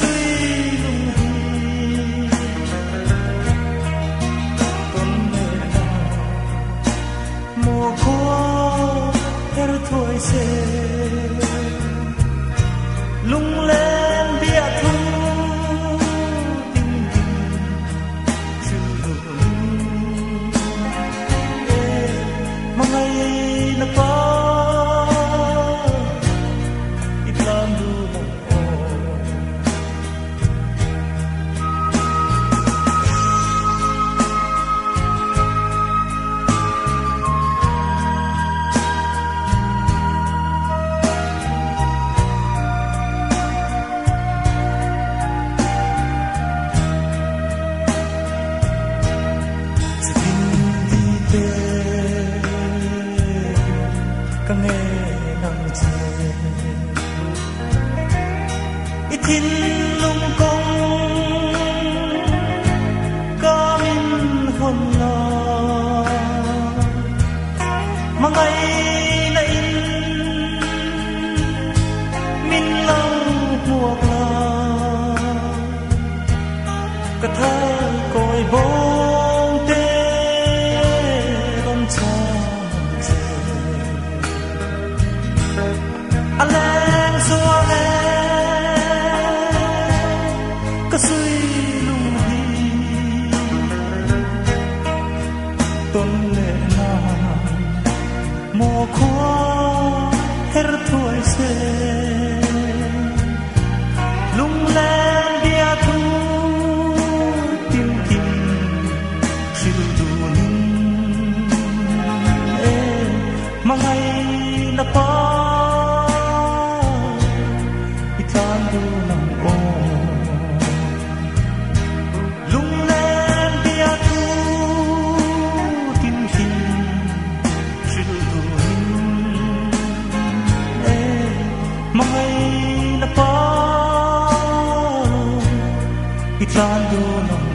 suy lung hi tôn mẹ mùa khô her thôi sẽ lung lên bia thu tình tình chữ mà ngày nó có càng nghe nắng chiều ít tin lung công có min hồn lo mà ngày nay min lâu buộc lo cả thơ cội bông tê con cha anh lên xua có suy lung hi tôn lệ nàng mùa khóa her thôi sẽ lung lên bia thu tim tim chịu đủ nín mà ngày là có lung lên bia thu tim tim chữ mà ngày là có ít lan đồ